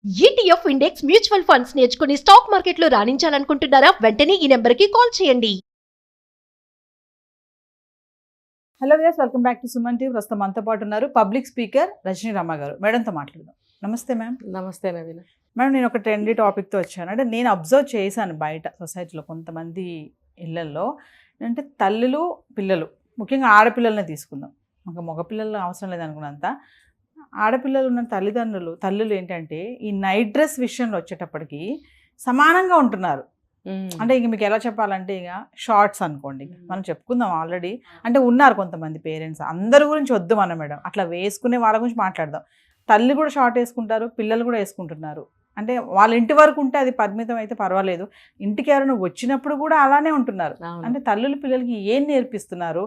ETF index mutual funds నేర్చుకుని stock మార్కెట్లో రాణించాలనుకుంటున్నారా? వెంటనే ఈ నెంబర్కి కాల్ చేయండి. Hello viewers, welcome back to Suman TV. ప్రస్తుతం మనతో పాటు ఉన్నారు పబ్లిక్ స్పీకర్ రజనీ రామ గారు. మేడంతో మాట్లాడదాం. నమస్తే మ్యామ్. నమస్తే నవీన. మేడం, నేను ఒక ట్రెండీ టాపిక్తో వచ్చాను. అంటే నేను అబ్జర్వ్ చేశాను బయట సొసైటీలో కొంతమంది ఇళ్లల్లో, అంటే తల్లులు పిల్లలు, ముఖ్యంగా ఆడపిల్లలనే తీసుకుందాం, ఇంకా మగపిల్లలు అవసరం లేదనుకున్నంత, ఆడపిల్లలు ఉన్న తల్లులు ఏంటంటే ఈ నైట్ డ్రెస్ విషయంలో వచ్చేటప్పటికి సమానంగా ఉంటున్నారు. అంటే ఇక మీకు ఎలా చెప్పాలంటే, ఇక షార్ట్స్ అనుకోండి, మనం చెప్పుకుందాం ఆల్రెడీ. అంటే ఉన్నారు కొంతమంది పేరెంట్స్, అందరి గురించి వద్దు మనం మేడం, అట్లా వేసుకునే వాళ్ళ గురించి మాట్లాడదాం. తల్లి కూడా షార్ట్ వేసుకుంటారు, పిల్లలు కూడా వేసుకుంటున్నారు. అంటే వాళ్ళ ఇంటి వరకు ఉంటే అది పరిమితం అయితే పర్వాలేదు, ఇంటికి ఎవరైనా వచ్చినప్పుడు కూడా అలానే ఉంటున్నారు. అంటే తల్లులు పిల్లలకి ఏం నేర్పిస్తున్నారు,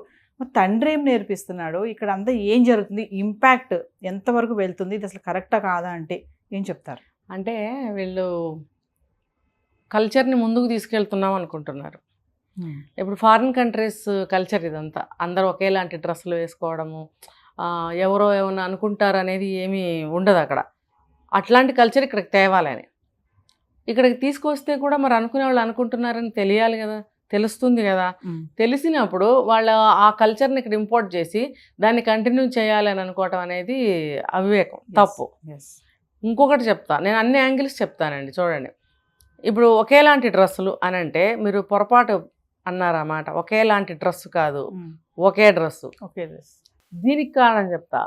తండ్రి ఏం నేర్పిస్తున్నాడు, ఇక్కడ అంతా ఏం జరుగుతుంది, ఇంపాక్ట్ ఎంతవరకు వెళ్తుంది, ఇది అసలు కరెక్టా కాదా అంటే ఏం చెప్తారు? అంటే వీళ్ళు కల్చర్ని ముందుకు తీసుకెళ్తున్నాం అనుకుంటున్నారు. ఇప్పుడు ఫారిన్ కంట్రీస్ కల్చర్ ఇదంతా, అందరూ ఒకేలాంటి డ్రెస్సులు వేసుకోవడము, ఎవరో ఏమన్నా అనుకుంటారు అనేది ఏమీ ఉండదు అక్కడ. అట్లాంటి కల్చర్ ఇక్కడికి తేవాలని, ఇక్కడికి తీసుకొస్తే కూడా మరి అనుకునే వాళ్ళు అనుకుంటున్నారని తెలియాలి కదా, తెలుస్తుంది కదా. తెలిసినప్పుడు వాళ్ళ ఆ కల్చర్ని ఇక్కడ ఇంపోర్ట్ చేసి దాన్ని కంటిన్యూ చేయాలి అని అనుకోవటం అనేది అవివేకం, తప్పు. ఇంకొకటి చెప్తా, నేను అన్ని యాంగిల్స్ చెప్తానండి. చూడండి, ఇప్పుడు ఒకేలాంటి డ్రెస్సులు అని అంటే మీరు పొరపాటు అన్నారన్నమాట. ఒకేలాంటి డ్రెస్సు కాదు, ఒకే డ్రెస్సు. దీనికి కారణం చెప్తా.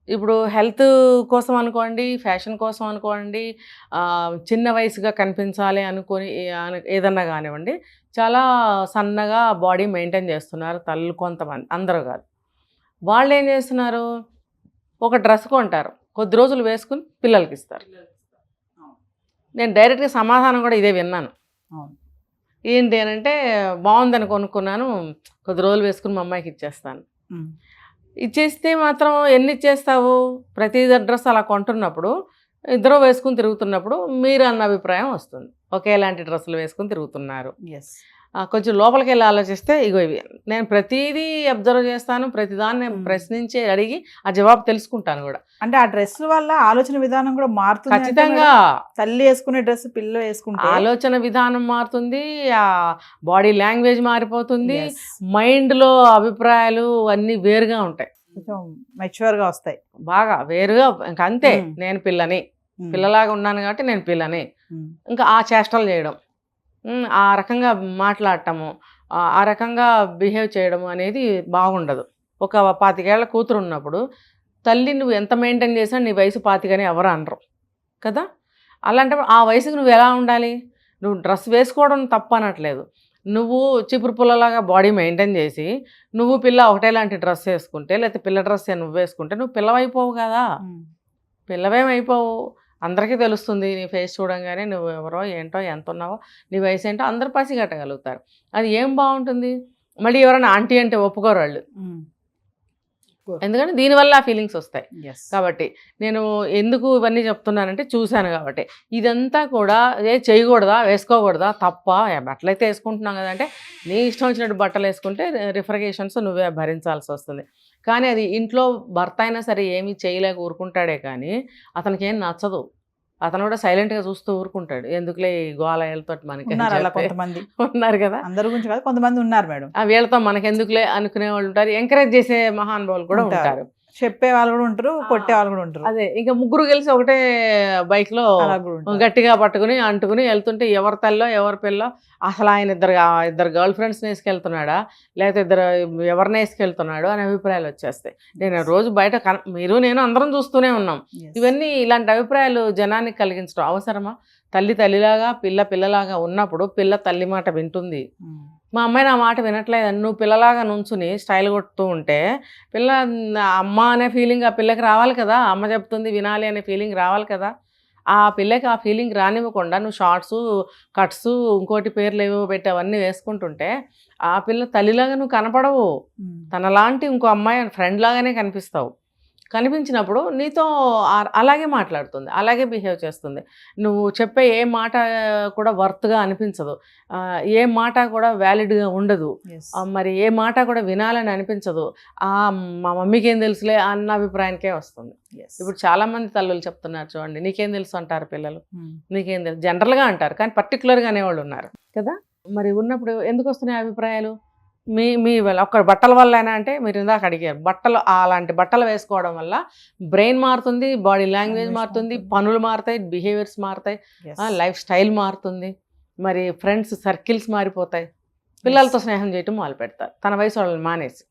ఇప్పుడు హెల్త్ కోసం అనుకోండి, ఫ్యాషన్ కోసం అనుకోండి, చిన్న వయసుగా కనిపించాలి అనుకొని ఏదన్నా కానివ్వండి, చాలా సన్నగా బాడీ మెయింటైన్ చేస్తున్నారు తల్లు కొంతమంది, అందరూ కాదు. వాళ్ళు ఏం చేస్తున్నారు, ఒక డ్రెస్ కొంటారు, కొద్ది రోజులు వేసుకుని పిల్లలకి ఇస్తారు. నేను డైరెక్ట్గా సమాధానం కూడా ఇదే విన్నాను. ఏంటి అని అంటే, బాగుందని కొనుక్కున్నాను, కొద్ది రోజులు వేసుకుని మా అమ్మాయికి ఇచ్చేస్తాను. ఇచ్చేస్తే మాత్రం ఎన్ని ఇచ్చేస్తావు, ప్రతి డ్రెస్ అలా కొంటున్నప్పుడు, ఇద్దరు వేసుకుని తిరుగుతున్నప్పుడు మీరు అన్న అభిప్రాయం వస్తుంది, ఒకేలాంటి డ్రెస్సులు వేసుకుని తిరుగుతున్నారు. కొంచెం లోపలికి వెళ్ళి ఆలోచిస్తే ఇగో ఇవి నేను ప్రతిదీ అబ్జర్వ్ చేస్తాను, ప్రతిదాన్ని ప్రశ్నించి అడిగి ఆ జవాబు తెలుసుకుంటాను కూడా. అంటే ఆ డ్రెస్ వల్ల ఆలోచన విధానం కూడా మారుతుంది ఖచ్చితంగా. తల్లి వేసుకునే డ్రెస్ పిల్లలు వేసుకుంటే ఆలోచన విధానం మారుతుంది, ఆ బాడీ లాంగ్వేజ్ మారిపోతుంది, మైండ్లో అభిప్రాయాలు అన్నీ వేరుగా ఉంటాయి, కొంచెం మెచ్యూర్గా వస్తాయి, బాగా వేరుగా. ఇంకా అంతే, నేను పిల్లని, పిల్లలాగా ఉన్నాను కాబట్టి నేను పిల్లని, ఇంకా ఆ చేష్టలు చేయడం, ఆ రకంగా మాట్లాడటము, ఆ రకంగా బిహేవ్ చేయడము అనేది బాగుండదు. ఒక 25 ఏళ్ల కూతురు ఉన్నప్పుడు తల్లి నువ్వు ఎంత మెయింటైన్ చేసినా నీ వయసు 25 ఎవరు అనరు కదా. అలాంటప్పుడు ఆ వయసుకు నువ్వు ఎలా ఉండాలి, నువ్వు డ్రెస్ వేసుకోవడం తప్పు అనట్లేదు, నువ్వు చిపురు పుల్లలాగా బాడీ మెయింటైన్ చేసి నువ్వు పిల్ల ఒకటేలాంటి డ్రెస్ వేసుకుంటే, లేకపోతే పిల్ల డ్రెస్ నువ్వు వేసుకుంటే నువ్వు పిల్లవైపోవు కదా. పిల్లవేమైపోవు, అందరికీ తెలుస్తుంది. నీ ఫేస్ చూడంగానే నువ్వు ఎవరో ఏంటో, ఎంత ఉన్నావో, నీ వయసు ఏంటో అందరు పసిగట్టగలుగుతారు. అది ఏం బాగుంటుంది. మళ్ళీ ఎవరైనా ఆంటీ అంటే ఒప్పుకోరు వాళ్ళు, ఎందుకంటే దీనివల్ల ఆ ఫీలింగ్స్ వస్తాయి. కాబట్టి నేను ఎందుకు ఇవన్నీ చెప్తున్నానంటే, చూశాను కాబట్టి. ఇదంతా కూడా చేయకూడదా, వేసుకోకూడదా, తప్ప, బట్టలైతే వేసుకుంటున్నాం కదా అంటే నీ ఇష్టం వచ్చినట్టు బట్టలు వేసుకుంటే రిఫ్రిగరేషన్స్ నువ్వే భరించాల్సి వస్తుంది. కానీ అది ఇంట్లో భర్త అయినా సరే ఏమీ చేయలేక ఊరుకుంటాడే కానీ అతనికి ఏం నచ్చదు, అతను కూడా సైలెంట్గా చూస్తూ ఊరుకుంటాడు. ఎందుకులే గోళాయలతో మనకి కొంతమంది ఉన్నారు కదా, అందరి గురించి కాదు, కొంతమంది ఉన్నారు మేడం, వీళ్ళతో మనకెందుకులే అనుకునే వాళ్ళు ఉంటారు, ఎంకరేజ్ చేసే మహానుభావులు కూడా ఉంటారు, చెప్పే వాళ్ళు కూడా ఉంటారు, కొట్టే వాళ్ళు కూడా ఉంటారు. అదే, ఇంకా ముగ్గురు కలిసి ఒకటే బైక్లో గట్టిగా పట్టుకుని అంటుకుని వెళ్తుంటే ఎవరి తల్లో ఎవరి పిల్లో, అసలు ఆయన ఇద్దరు గర్ల్ ఫ్రెండ్స్ని వేసుకెళ్తున్నాడా, లేకపోతే ఎవరిని వేసుకెళ్తున్నాడు అనే అభిప్రాయాలు వచ్చేస్తాయి. నేను రోజు బయట మీరు నేను అందరం చూస్తూనే ఉన్నాం. ఇవన్నీ ఇలాంటి అభిప్రాయాలు జనానికి కలిగించడం అవసరమా? తల్లి తల్లిలాగా, పిల్ల పిల్లలాగా ఉన్నప్పుడు పిల్ల తల్లి మాట వింటుంది. మా అమ్మాయి నా మాట వినట్లేదని నువ్వు పిల్లలాగా నుంచుని స్టైల్ కొడుతూ ఉంటే పిల్ల అమ్మ అనే ఫీలింగ్ ఆ పిల్లకి రావాలి కదా, అమ్మ చెప్తుంది వినాలి అనే ఫీలింగ్ రావాలి కదా. ఆ పిల్లకి ఆ ఫీలింగ్ రానివ్వకుండా నువ్వు షార్ట్స్, కట్స్, ఇంకోటి పేర్లు ఏవో పెట్టి అవన్నీ వేసుకుంటుంటే ఆ పిల్ల తల్లిలాగా నువ్వు కనపడవు, తనలాంటి ఇంకో అమ్మాయి ఫ్రెండ్ లాగానే కనిపిస్తావు. కనిపించినప్పుడు నీతో అలాగే మాట్లాడుతుంది, అలాగే బిహేవ్ చేస్తుంది. నువ్వు చెప్పే ఏ మాట కూడా వర్త్గా అనిపించదు, ఏ మాట కూడా వ్యాలిడ్గా ఉండదు, మరి ఏ మాట కూడా వినాలని అనిపించదు. మా మమ్మీకి ఏం తెలుసులే అన్న అభిప్రాయానికే వస్తుంది. ఇప్పుడు చాలామంది తల్లులు చెప్తున్నారు చూడండి, నీకేం తెలుసు అంటారు పిల్లలు, నీకేం తెలుసు జనరల్గా అంటారు, కానీ పర్టికులర్గా అనేవాళ్ళు ఉన్నారు కదా. మరి ఉన్నప్పుడు ఎందుకు వస్తున్నాయి అభిప్రాయాలు? మీ ఒక్క బట్టల వల్లైనా అంటే మీరు ఇందాక అడిగారు, బట్టలు అలాంటి బట్టలు వేసుకోవడం వల్ల బ్రెయిన్ మారుతుంది, బాడీ లాంగ్వేజ్ మారుతుంది, పనులు మారుతాయి, బిహేవియర్స్ మారుతాయి, లైఫ్ స్టైల్ మారుతుంది, మరి ఫ్రెండ్స్ సర్కిల్స్ మారిపోతాయి, పిల్లలతో స్నేహం చేయటం మొదలు పెడతారు తన వయసు వాళ్ళని మానేసి.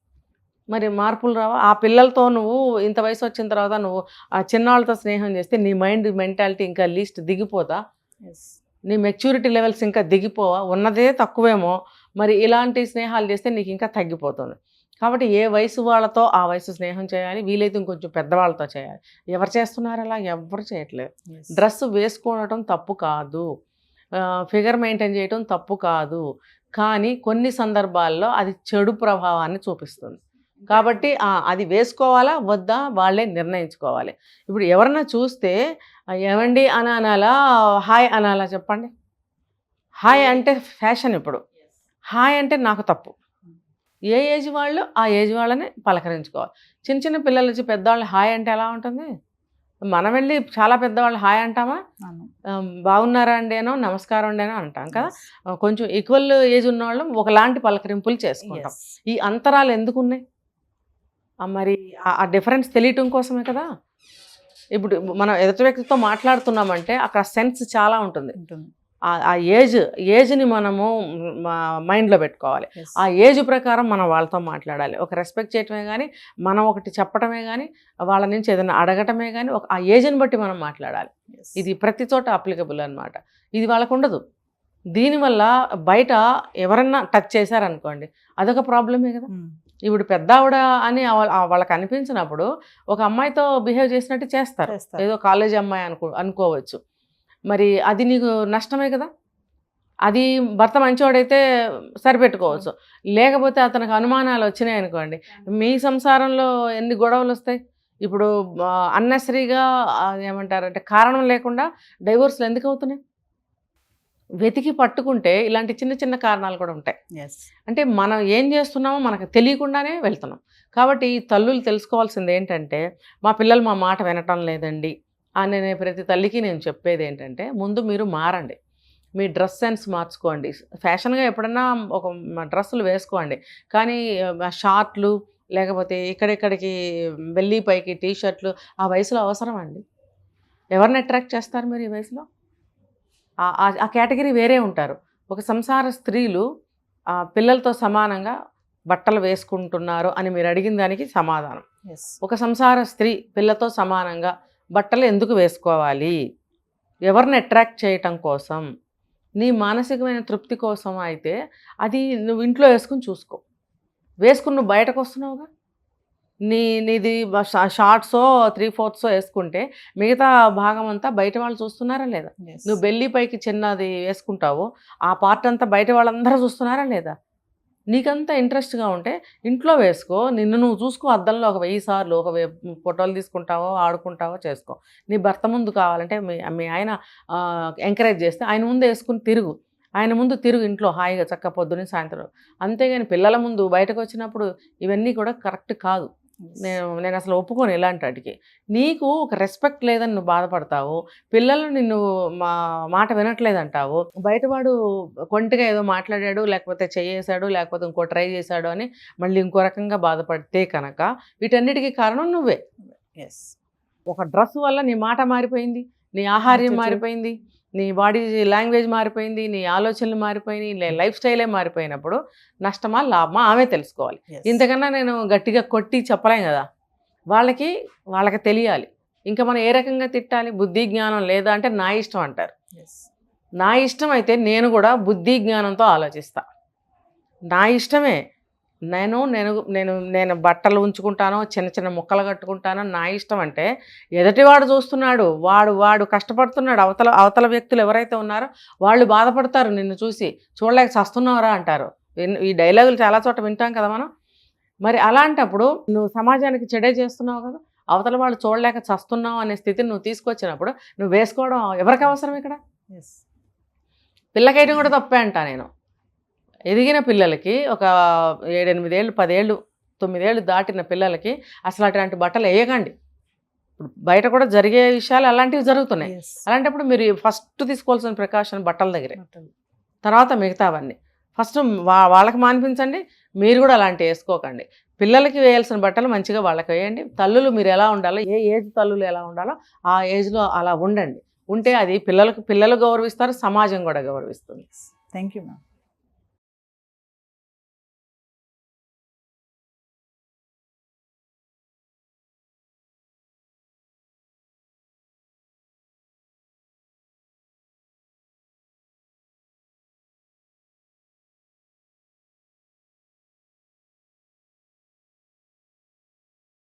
మరి మార్పులు రావా? ఆ పిల్లలతో నువ్వు ఇంత వయసు వచ్చిన తర్వాత నువ్వు ఆ చిన్నవాళ్ళతో స్నేహం చేస్తే నీ మైండ్ మెంటాలిటీ ఇంకా లీస్ట్ దిగిపోతా, నీ మెచ్యూరిటీ లెవెల్స్ ఇంకా దిగిపోవా? ఉన్నదే తక్కువేమో, మరి ఇలాంటి స్నేహాలు చేస్తే నీకు ఇంకా తగ్గిపోతుంది. కాబట్టి ఏ వయసు వాళ్ళతో ఆ వయసు స్నేహం చేయాలి, వీలైతే ఇంకొంచెం పెద్దవాళ్ళతో చేయాలి. ఎవరు చేస్తున్నారు అలా? ఎవరు చేయట్లేదు. డ్రెస్ వేసుకోవడం తప్పు కాదు, ఫిగర్ మెయింటైన్ చేయడం తప్పు కాదు, కానీ కొన్ని సందర్భాల్లో అది చెడు ప్రభావాన్ని చూపిస్తుంది. కాబట్టి అది వేసుకోవాలా వద్దా వాళ్ళే నిర్ణయించుకోవాలి. ఇప్పుడు ఎవరన్నా చూస్తే ఏమండి అని అనాలా, హాయ్ అనాలా చెప్పండి? హాయ్ అంటే ఫ్యాషన్, ఇప్పుడు హాయ్ అంటే నాకు తప్పు. ఏ ఏజ్ వాళ్ళు ఆ ఏజ్ వాళ్ళని పలకరించుకోవాలి. చిన్న చిన్న పిల్లలు వచ్చి పెద్దవాళ్ళు హాయ్ అంటే ఎలా ఉంటుంది? మనం వెళ్ళి చాలా పెద్దవాళ్ళు హాయ్ అంటామా? బాగున్నారా అండి అనో, నమస్కారం అండి అనో అంటాం కదా. కొంచెం ఈక్వల్ ఏజ్ ఉన్న వాళ్ళు ఒకలాంటి పలకరింపులు చేసుకుంటాం. ఈ అంతరాలు ఎందుకు ఉన్నాయి? మరి ఆ డిఫరెన్స్ తెలియటం కోసమే కదా. ఇప్పుడు మనం ఎదుటి వ్యక్తితో మాట్లాడుతున్నామంటే అక్కడ సెన్స్ చాలా ఉంటుంది. ఆ ఏజ్ని మనము మైండ్లో పెట్టుకోవాలి. ఆ ఏజ్ ప్రకారం మనం వాళ్ళతో మాట్లాడాలి. ఒక రెస్పెక్ట్ చేయటమే కానీ, మనం ఒకటి చెప్పటమే కానీ, వాళ్ళ నుంచి ఏదైనా అడగటమే కానీ ఆ ఏజ్ని బట్టి మనం మాట్లాడాలి. ఇది ప్రతి చోట అప్లికబుల్ అనమాట. ఇది వాళ్ళకు ఉండదు. దీనివల్ల బయట ఎవరన్నా టచ్ చేశారనుకోండి, అదొక ప్రాబ్లమే కదా. ఇప్పుడు పెద్ద ఆవిడ అని వాళ్ళకి అనిపించినప్పుడు ఒక అమ్మాయితో బిహేవ్ చేసినట్టు చేస్తారు. ఏదో కాలేజీ అమ్మాయి అనుకోవచ్చు. మరి అది నీకు నష్టమే కదా. అది భర్త మంచివాడైతే సరిపెట్టుకోవచ్చు, లేకపోతే అతనికి అనుమానాలు వచ్చినాయి అనుకోండి, మీ సంసారంలో ఎన్ని గొడవలు వస్తాయి. ఇప్పుడు అన్నెసరీగా ఏమంటారంటే కారణం లేకుండా డైవోర్స్లు ఎందుకు అవుతున్నాయి? వెతికి పట్టుకుంటే ఇలాంటి చిన్న చిన్న కారణాలు కూడా ఉంటాయి. అంటే మనం ఏం చేస్తున్నామో మనకు తెలియకుండానే వెళ్తున్నాం. కాబట్టి ఈ తల్లులు తెలుసుకోవాల్సింది ఏంటంటే, మా పిల్లలు మా మాట వినటం లేదండి అని ప్రతి తల్లికి నేను చెప్పేది ఏంటంటే, ముందు మీరు మారండి, మీ డ్రెస్ సెన్స్ మార్చుకోండి. ఫ్యాషన్గా ఎప్పుడన్నా ఒక డ్రెస్సులు వేసుకోండి, కానీ షార్ట్లు లేకపోతే ఇక్కడిక్కడికి బెల్లీ పైకి టీషర్ట్లు ఆ వయసులో అవసరం అండి? ఎవరిని అట్రాక్ట్ చేస్తారు మీరు ఈ వయసులో? ఆ కేటగిరీ వేరే ఉంటారు. ఒక సంసార స్త్రీలు పిల్లలతో సమానంగా బట్టలు వేసుకుంటున్నారు అని మీరు అడిగిన దానికి సమాధానం. ఒక సంసార స్త్రీ పిల్లతో సమానంగా బట్టలు ఎందుకు వేసుకోవాలి? ఎవరిని అట్రాక్ట్ చేయటం కోసం, నీ మానసికమైన తృప్తి కోసం అయితే అది నువ్వు ఇంట్లో వేసుకుని చూసుకో. వేసుకుని నువ్వు బయటకు వస్తున్నావుగా, నీది షార్ట్సో 3/4 వేసుకుంటే మిగతా భాగం అంతా బయట వాళ్ళు చూస్తున్నారా లేదా? నువ్వు బెల్లీ పైకి చిన్నది వేసుకుంటావు, ఆ పార్ట్ అంతా బయట వాళ్ళందరూ చూస్తున్నారా లేదా? నీకంతా ఇంట్రెస్ట్గా ఉంటే ఇంట్లో వేసుకో, నిన్ను నువ్వు చూసుకో అద్దంలో 1000 సార్లు, ఫోటోలు తీసుకుంటావో ఆడుకుంటావో చేసుకో. నీ భర్త ముందు కావాలంటే మీ ఆయన ఎంకరేజ్ చేస్తే ఆయన ముందు వేసుకుని తిరుగు, ఆయన ముందు తిరుగు ఇంట్లో హాయిగా చక్క పొద్దున్న సాయంత్రం. అంతేగాని పిల్లల ముందు బయటకు వచ్చినప్పుడు ఇవన్నీ కూడా కరెక్ట్ కాదు. నేను అసలు ఒప్పుకోను ఇలాంటి వాటికి. నీకు ఒక రెస్పెక్ట్ లేదని నువ్వు బాధపడతావు, పిల్లలు నిన్ను మాట వినట్లేదంటావు, బయటవాడు కొంటిగా ఏదో మాట్లాడాడు లేకపోతే చేయేశాడు లేకపోతే ఇంకో ట్రై చేశాడు అని మళ్ళీ ఇంకో రకంగా బాధపడితే కనుక వీటన్నిటికీ కారణం నువ్వే. ఒక డ్రెస్ వల్ల నీ మాట మారిపోయింది, నీ ఆహార్యం మారిపోయింది, నీ బాడీ లాంగ్వేజ్ మారిపోయింది, నీ ఆలోచనలు మారిపోయినాయి, నీ లైఫ్ స్టైలే మారిపోయినప్పుడు నష్టమా లాభమా ఆమె తెలుసుకోవాలి. ఇంతకన్నా నేను గట్టిగా కొట్టి చెప్పలేం కదా. వాళ్ళకి తెలియాలి. ఇంకా మనం ఏ రకంగా తిట్టాలి? బుద్ధి జ్ఞానం లేదా అంటే నా ఇష్టం అంటారు. నా ఇష్టం అయితే నేను కూడా బుద్ధి జ్ఞానంతో ఆలోచిస్తా. నా ఇష్టమే. నేను బట్టలు ఉంచుకుంటానో చిన్న చిన్న ముక్కలు కట్టుకుంటానో నా ఇష్టం అంటే, ఎదుటివాడు చూస్తున్నాడు, వాడు కష్టపడుతున్నాడు, అవతల వ్యక్తులు ఎవరైతే ఉన్నారో వాళ్ళు బాధపడతారు, నిన్ను చూసి చూడలేక చస్తున్నావురా అంటారు. ఈ డైలాగులు చాలా చోట వింటాం కదా మనం. మరి అలాంటప్పుడు నువ్వు సమాజానికి చెడే చేస్తున్నావు కదా. అవతల వాళ్ళు చూడలేక చస్తున్నావు అనే స్థితిని నువ్వు తీసుకొచ్చినప్పుడు నువ్వు వేసుకోవడం ఎవరికి అవసరం ఇక్కడ? ఎస్. పిల్లకైతే కూడా తప్పే అంట నేను. ఎదిగిన పిల్లలకి ఒక 7, 8 ఏళ్ళు, 10 ఏళ్ళు, 9 ఏళ్ళు దాటిన పిల్లలకి అసలు అటువంటి బట్టలు వేయకండి. ఇప్పుడు బయట కూడా జరిగే విషయాలు అలాంటివి జరుగుతున్నాయి. ఎస్. అలాంటప్పుడు మీరు ఫస్ట్ తీసుకోవాల్సిన ప్రికాషన్ బట్టల దగ్గరే, తర్వాత మిగతావన్నీ ఫస్ట్ వాళ్ళకి మానిపించండి. మీరు కూడా అలాంటివి వేసుకోకండి. పిల్లలకి వేయాల్సిన బట్టలు మంచిగా వాళ్ళకి వేయండి. తల్లులు మీరు ఎలా ఉండాలో, ఏ ఏజ్ తల్లులు ఎలా ఉండాలో ఆ ఏజ్లో అలా ఉండండి. ఉంటే అది పిల్లలు గౌరవిస్తారు, సమాజం కూడా గౌరవిస్తుంది. Thank you ma'am.